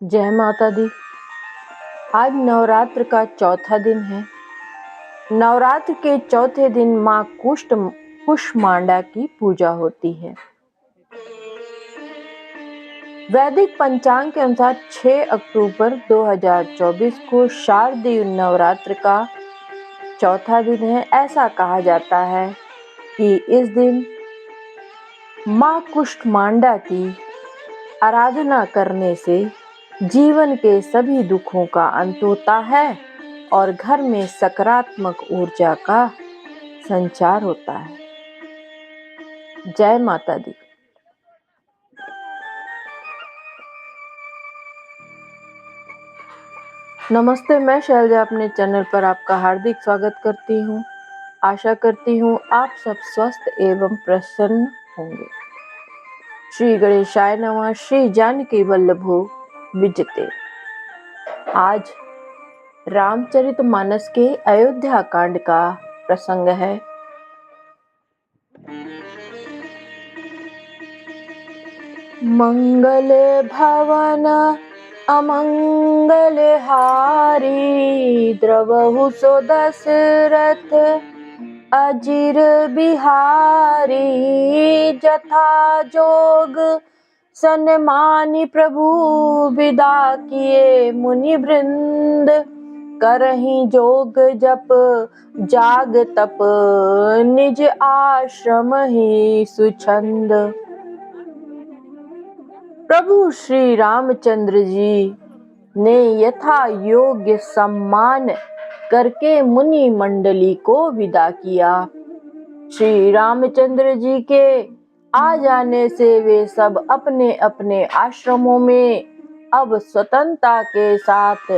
जय माता दी। आज नवरात्र का चौथा दिन है। नवरात्र के चौथे दिन माँ कुष्मांडा की पूजा होती है। वैदिक पंचांग के अनुसार 6 अक्टूबर 2024 को शारदीय नवरात्र का चौथा दिन है। ऐसा कहा जाता है कि इस दिन माँ कुष्मांडा की आराधना करने से जीवन के सभी दुखों का अंत होता है और घर में सकारात्मक ऊर्जा का संचार होता है। जय माता दी। नमस्ते, मैं शैलजा अपने चैनल पर आपका हार्दिक स्वागत करती हूँ। आशा करती हूँ आप सब स्वस्थ एवं प्रसन्न होंगे। श्री गणेशाय नमः। श्री जानकी वल्लभो विजयते। आज रामचरितमानस के अयोध्या कांड का प्रसंग है। मंगल भवन अमंगल हारी, द्रवहु सो दशरथ अजिर बिहारी। जथा जोग सन्मानी प्रभु, विदा किए मुनि वृंद। करहि जोग जप जाग तप, निज आश्रम ही सुछंद। प्रभु श्री रामचंद्र जी ने यथा योग्य सम्मान करके मुनि मंडली को विदा किया। श्री रामचंद्र जी के आ जाने से वे सब अपने अपने आश्रमों में अब स्वतंत्रता के साथ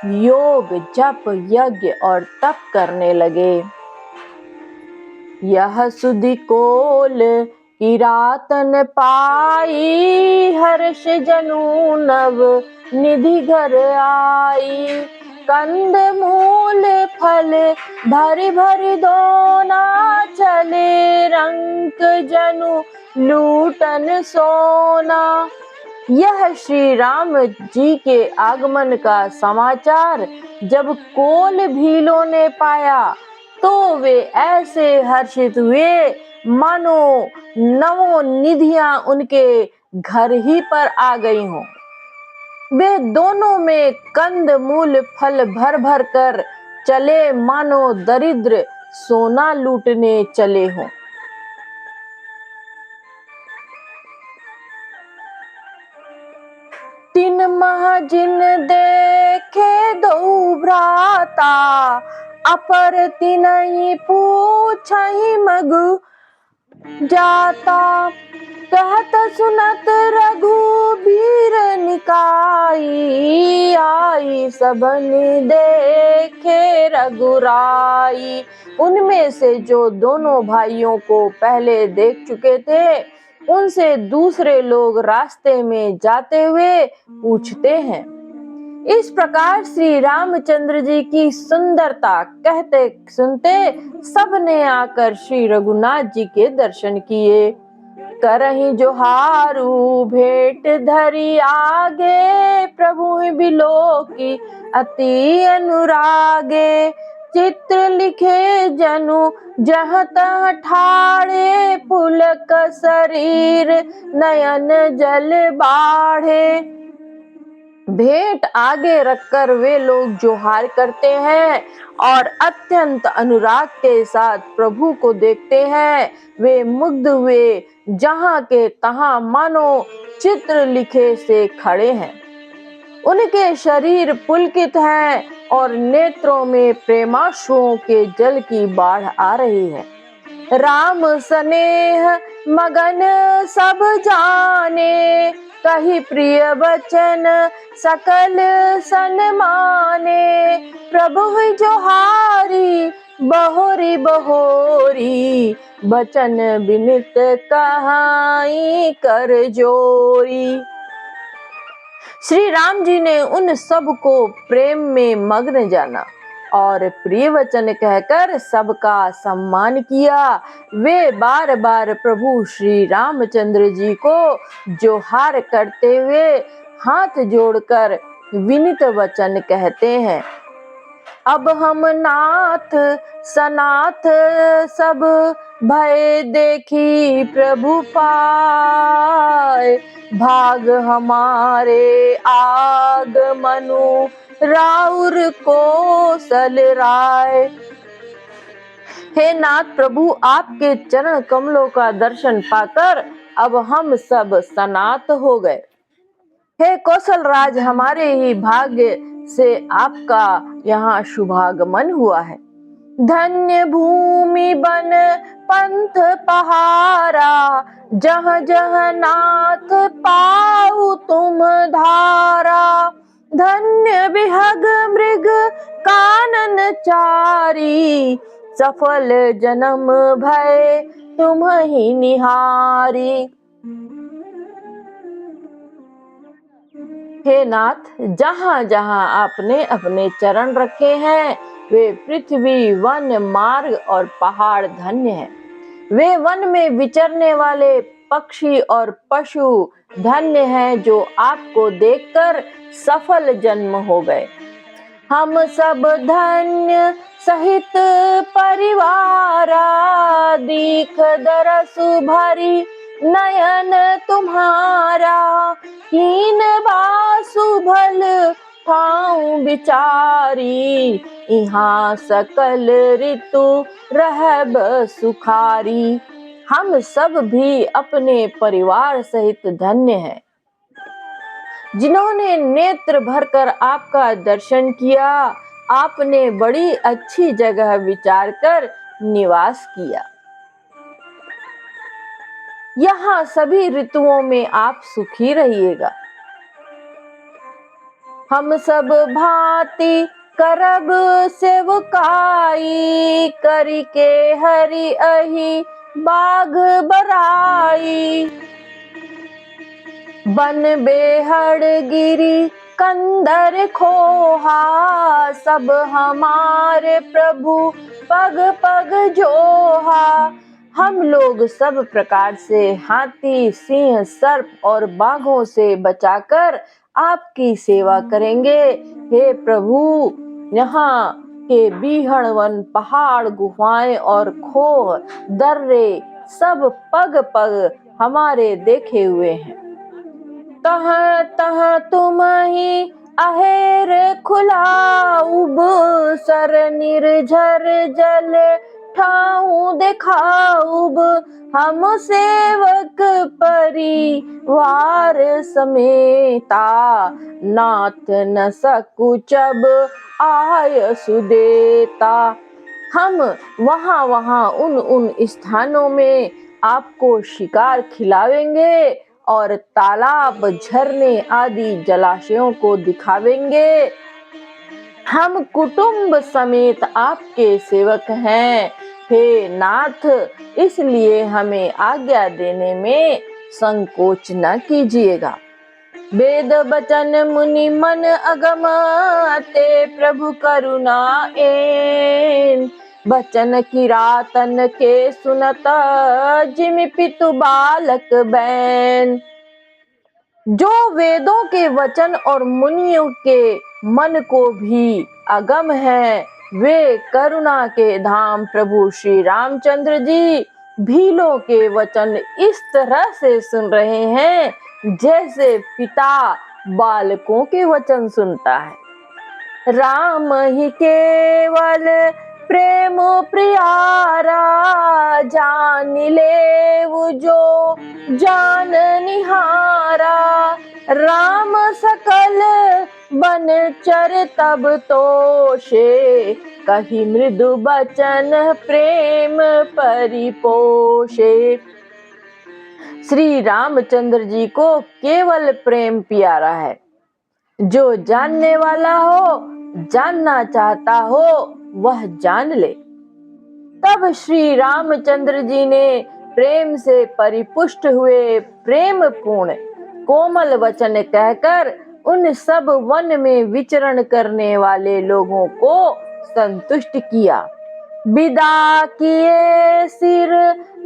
योग जप यज्ञ और तप करने लगे। यह सुधि कोल किरातन पाई, हर्ष जनु नव निधि घर आई। कंद मूल फल भरि भरि दोना, चले रंक जनु लूटन सोना। यह श्री राम जी के आगमन का समाचार जब कोल भीलों ने पाया तो वे ऐसे हर्षित हुए मानो नवों निधियां उनके घर ही पर आ गई हों। वे दोनों में कंद मूल फल भर भर कर चले मानो दरिद्र सोना लूटने चले हों। तीन मह जिन देखे दो भ्राता, अपर तिनहि पूछहि मगु जाता। कहत सुनत रघुबीर निकाई, आई सबनि देखे रघुराई। उनमें से जो दोनों भाइयों को पहले देख चुके थे, उनसे दूसरे लोग रास्ते में जाते हुए पूछते हैं। इस प्रकार श्री रामचंद्र जी की सुंदरता कहते सुनते सबने आकर श्री रघुनाथ जी के दर्शन किए। करहि जोहारू भेंट धरि आगे, प्रभु बिलोकी अति अनुरागे। चित्र लिखे जनु जहाँ तहाँ ठाड़े, पुलक शरीर नयन जल बाढ़े। भेंट आगे रखकर वे लोग जोहार करते हैं और अत्यंत अनुराग के साथ प्रभु को देखते हैं। वे मुग्ध हुए जहाँ के तहाँ मानो चित्र लिखे से खड़े हैं। उनके शरीर पुलकित हैं और नेत्रों में प्रेमाश्रुओं के जल की बाढ़ आ रही है। राम स्नेह मगन सब जाने, कही प्रिय वचन सकल सन्माने। प्रभु जोहारी बहोरी बहोरी, बचन बिनित कहाई कर जोरी। श्री राम जी ने उन सब को प्रेम में मग्न जाना और प्रिय वचन कहकर सबका सम्मान किया। वे बार बार प्रभु श्री रामचंद्र जी को जोहार करते हुए हाथ जोड़कर विनीत वचन कहते हैं। अब हम नाथ सनाथ सब भय देखी प्रभु पाए, भाग हमारे आगमनु राउर कोसल राय। हे नाथ प्रभु, आपके चरण कमलों का दर्शन पाकर अब हम सब सनाथ हो गए। हे कौशल राज, हमारे ही भाग्य से आपका यहाँ शुभागमन हुआ है। धन्य भूमि बन पंथ पहारा, जहाँ जहाँ नाथ पाऊ तुम धारा। धन्य विहग मृग कानन चारी, सफल जन्म भय तुम ही निहारी। हे नाथ, जहाँ जहाँ आपने अपने चरण रखे हैं वे पृथ्वी, वन, मार्ग और पहाड़ धन्य हैं। वे वन में विचरने वाले पक्षी और पशु धन्य हैं जो आपको देखकर सफल जन्म हो गए। हम सब धन्य सहित परिवारा, दीख दरसु भरी नयन तुम्हारा। हीन बासु भल ठाऊ बिचारी, यहाँ सकल ऋतु रहब सुखारी। हम सब भी अपने परिवार सहित धन्य हैं, जिन्होंने नेत्र भरकर आपका दर्शन किया। आपने बड़ी अच्छी जगह विचार कर निवास किया। यहाँ सभी ऋतुओं में आप सुखी रहिएगा। हम सब भांति करब सेवकाई, करी के हरि अहि बाग बराई। बन बेहड़ गिरी कंदर खोहा, सब हमारे प्रभु पग पग जोहा। हम लोग सब प्रकार से हाथी, सिंह, सर्प और बाघों से बचाकर आपकी सेवा करेंगे। हे प्रभु, यहाँ के बीहड़ वन, पहाड़, गुफाएं और खोह दर्रे सब पग पग हमारे देखे हुए हैं। तह तह तुम ही अहेर खुलाऊब, सर निर्झर जल ठाऊ दिखाऊब। हम सेवक परिवार समेता, नाथ न सकुचब आय सुदेता। हम वहाँ वहाँ उन स्थानों में आपको शिकार खिलावेंगे और तालाब, झरने आदि जलाशयों को दिखावेंगे। हम कुटुंब समेत आपके सेवक हैं। हे नाथ, इसलिए हमें आज्ञा देने में संकोच न कीजिएगा। वेद बचन मुनि मन अगम, ते प्रभु करुणा एन। बचन किरातन के सुनत, जिमि पितु बालक बैन। जो वेदों के वचन और मुनियों के मन को भी अगम है, वे करुणा के धाम प्रभु श्री रामचंद्र जी भीलों के वचन इस तरह से सुन रहे हैं जैसे पिता बालकों के वचन सुनता है। राम ही केवल प्रेम प्यारा, जान ले वो जो जान निहारा। राम सकल बन चर तब तोषे, कही मृदु बचन प्रेम परिपोषे। श्री रामचंद्र जी को केवल प्रेम प्यारा है। जो जानने वाला हो, जानना चाहता हो, वह जान ले। तब श्री रामचंद्र जी ने प्रेम से परिपुष्ट हुए प्रेम पूर्ण कोमल वचन कहकर उन सब वन में विचरण करने वाले लोगों को संतुष्ट किया। विदा किए सिर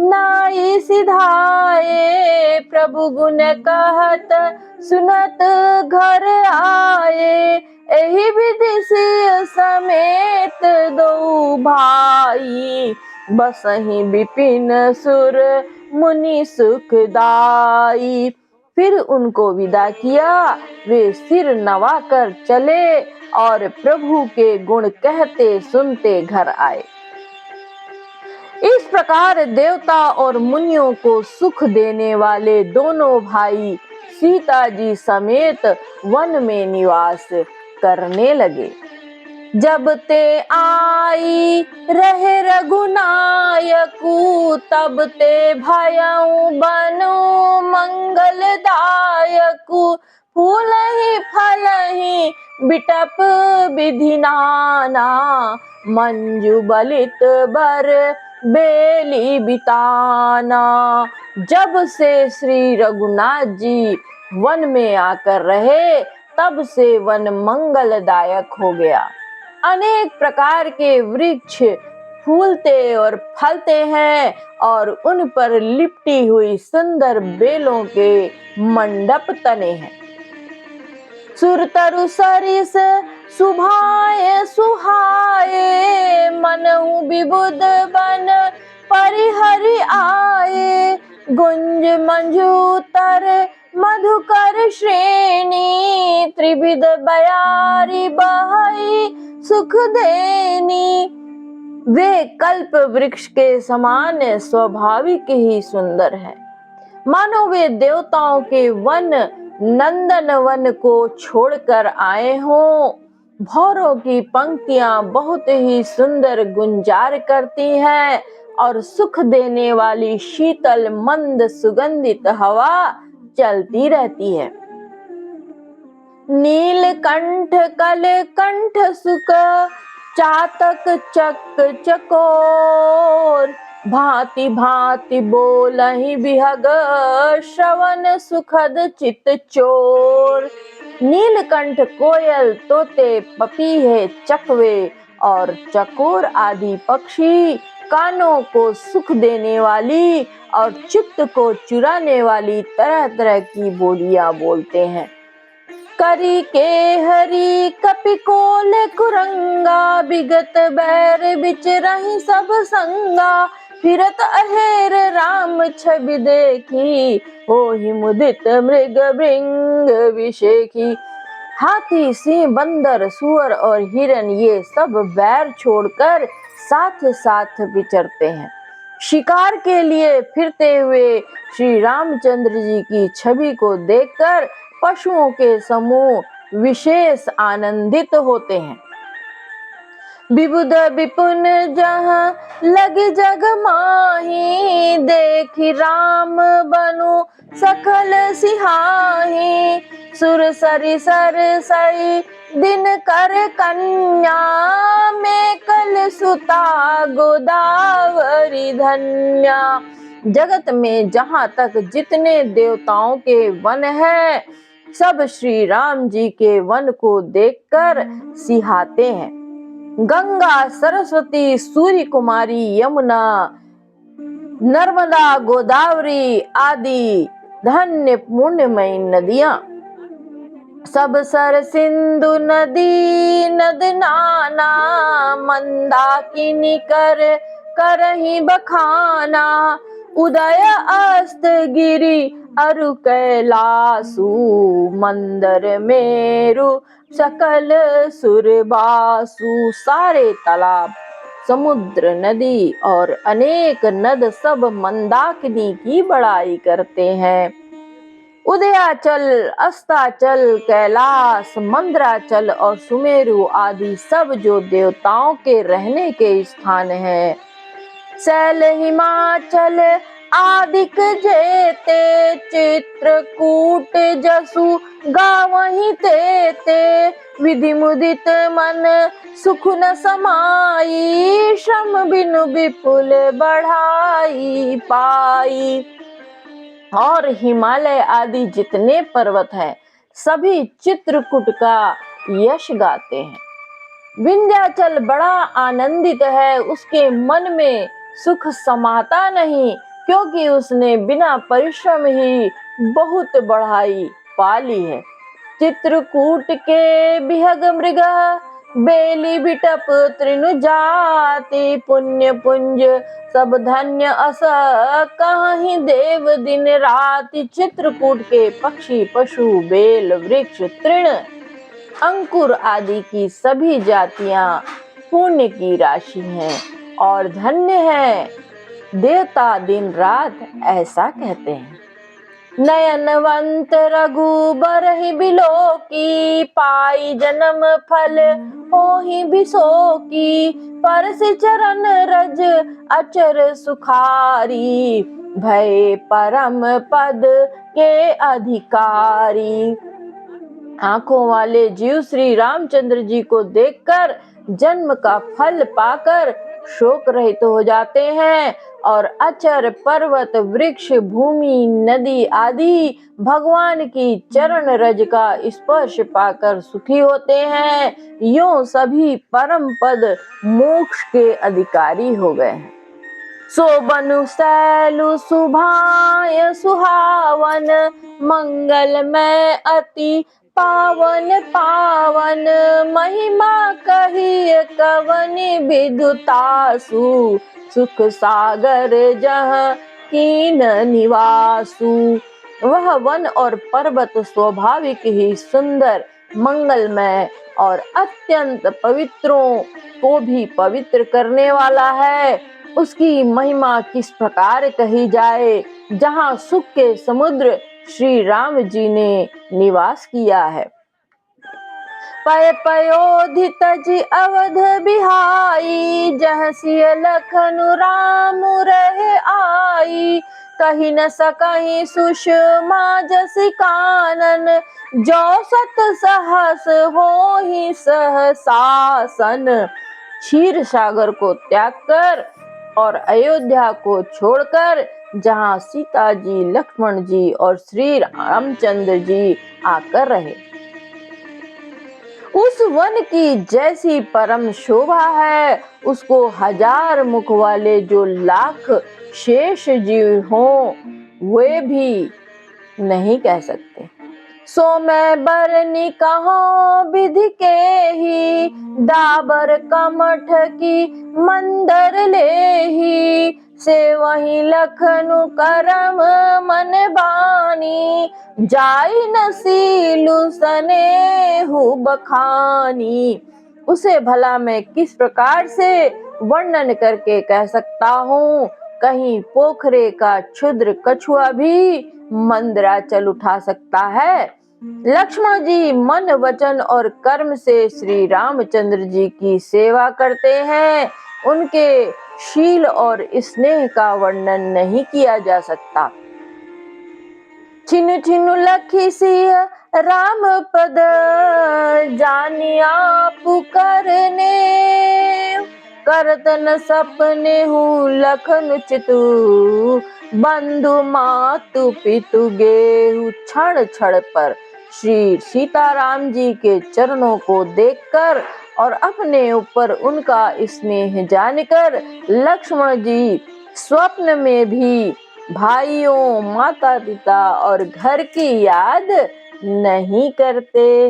नाई सिधाए, प्रभु गुण कहत सुनत घर आए, एहि विधि सिय समेत दो भाई, बसहि विपिन सुर मुनि सुखदाई। फिर उनको विदा किया, वे सिर नवाकर चले और प्रभु के गुण कहते सुनते घर आए। इस प्रकार देवता और मुनियों को सुख देने वाले दोनों भाई सीता जी समेत वन में निवास करने लगे। जब ते आई रहे रघुनायकु, तब ते भयउ बनु मंगलदायकु, फूलहि फलहि बिटप विधि नाना, मंजू बलित बर बेली बिताना। जब से श्री रघुनाथ जी वन में आकर रहे, तब से वन मंगलदायक हो गया। अनेक प्रकार के वृक्ष फूलते और फलते हैं और उन पर लिपटी हुई सुंदर बेलों के मंडप तने हैं। सुरतरु सरिस सुभाए सुहाए, मनहु विबुध बन परिहरि आए, गुंज मंजूतर मधुकर श्रेणी, त्रिविध बयारी बहई सुख देनी। वे कल्प वृक्ष के समान स्वाभाविक ही सुंदर है, मानो वे देवताओं के वन नंदन वन को छोड़कर आए हों। भौरों की पंक्तियां बहुत ही सुंदर गुंजार करती हैं और सुख देने वाली शीतल मंद सुगंधित हवा चलती रहती है। नीलकंठ कलकंठ सुख चातक चक चकोर, भांति भांति बोलहि बिहग श्रवण सुखद चित चोर। नीलकंठ कोयल, तोते, पपीहे, चकवे और चकोर आदि पक्षी कानों को सुख देने वाली और चित्त को चुराने वाली तरह तरह की बोलियां बोलते हैं। करी के हरि कपिकोल कुरंगा, विगत बैर बिच रही सब संगा, फिरत अहेर राम छवि देखी, होहि मुदित मृग भृंग विषेखी। हाथी, सिंह, बंदर, सुअर और हिरन ये सब बैर छोड़कर साथ साथ विचरते हैं। शिकार के लिए फिरते हुए श्री रामचंद्र जी की छवि को देखकर पशुओं के समूह विशेष आनंदित होते हैं। विबुध विपुन जहाँ लगी जग माही, देखी राम बनु सकल सिहाही, सुर सरि सर सई दिन कर कन्या, में कल सुता गोदावरी धन्या। जगत में जहाँ तक जितने देवताओं के वन हैं, सब श्री राम जी के वन को देखकर सिहाते हैं। गंगा, सरस्वती, सूर्य कुमारी, यमुना, नर्मदा, गोदावरी आदि धन्य पुण्यमयी नदियां, सब सर सिंधु नदी नद नाना, मंदाकिनी कर करही बखाना, उदय अस्त गिरि अरु कैलासु, मंदर मेरु सकल सुरबासु। सारे तालाब, समुद्र, नदी और अनेक नद सब मंदाकिनी की बड़ाई करते हैं। उदयाचल, अस्ताचल, कैलाश, मंदराचल और सुमेरु आदि सब जो देवताओं के रहने के स्थान हैं। शैल, हिमाचल आदिक जेते, चित्रकूट जसु गावहीं तेते, विधि मुदित मन सुख न समाई, श्रम बिनु विपुल बढ़ाई पाई। और हिमालय आदि जितने पर्वत हैं, सभी चित्रकूट का यश गाते हैं। विंध्याचल बड़ा आनंदित है, उसके मन में सुख समाता नहीं, क्योंकि उसने बिना परिश्रम ही बहुत बढ़ाई पा ली है। चित्रकूट के बिहग मृग बेली बिटप तृण जाति, पुण्य पुंज सब धन्य अस कहीं देव दिन राति। चित्रकूट के पक्षी पशु बेल वृक्ष तृण अंकुर आदि की सभी जातियां पुण्य की राशि हैं और धन्य है। देवता दिन रात ऐसा कहते हैं। नयनवंत रघुबर ही बिलो की, पाई जन्म फल हो ही बिसो की। परस चरण रज अचर सुखारी, भय परम पद के अधिकारी। आंखों वाले जीव श्री रामचंद्र जी को देखकर जन्म का फल पाकर शोक रहित हो जाते हैं और अचर पर्वत वृक्ष भूमि नदी आदि भगवान की चरण रज का स्पर्श पाकर सुखी होते हैं। यूं सभी परम पद मोक्ष के अधिकारी हो गए हैं। सोबनु सैलु सुभाय सुहावन, मंगलमय अति पावन पावन। महिमा कहिए कवन विदुतासु, सुख सागर जहाँ कीन निवासु। वह वन और पर्वत स्वाभाविक ही सुंदर, मंगलमय और अत्यंत पवित्रों को भी पवित्र करने वाला है। उसकी महिमा किस प्रकार कही जाए, जहाँ सुख के समुद्र श्री राम जी ने निवास किया है। पय पयोधित जी अवध बिहाई, जह सिय लखनु राम रहे आई। कही न सकहीं सुषमा जसि कानन, जो सत सहस हो ही सहसासन। क्षीर सागर को त्याग कर और अयोध्या को छोड़कर जहाँ सीता जी, लक्ष्मण जी और श्री रामचंद्र जी आकर रहे, उस वन की जैसी परम शोभा है, उसको हजार मुख वाले जो लाख शेष जीव हों वे भी नहीं कह सकते। सो मैं बरनी कहो विधि के ही, डाबर कमठ की मंदर ले ही। से वही लखनु करम मन बानी, जाई न सीलु सनेहु बखानी। उसे भला मैं किस प्रकार से वर्णन करके कह सकता हूँ। कहीं पोखरे का क्षुद्र कछुआ भी मंदराचल उठा सकता है। लक्ष्मण जी मन वचन और कर्म से श्री रामचंद्र जी की सेवा करते हैं। उनके शील और स्नेह का वर्णन नहीं किया जा सकता। छिनु छिनु लखी सिय राम पद, जानिया पुकारने। करत न सपने हूँ लखन चितु, बंधु मातु पितु गेहु। क्षण क्षण पर श्री सीताराम जी के चरणों को देखकर और अपने ऊपर उनका स्नेह जानकर लक्ष्मण जी स्वप्न में भी भाइयों, माता पिता और घर की याद नहीं करते।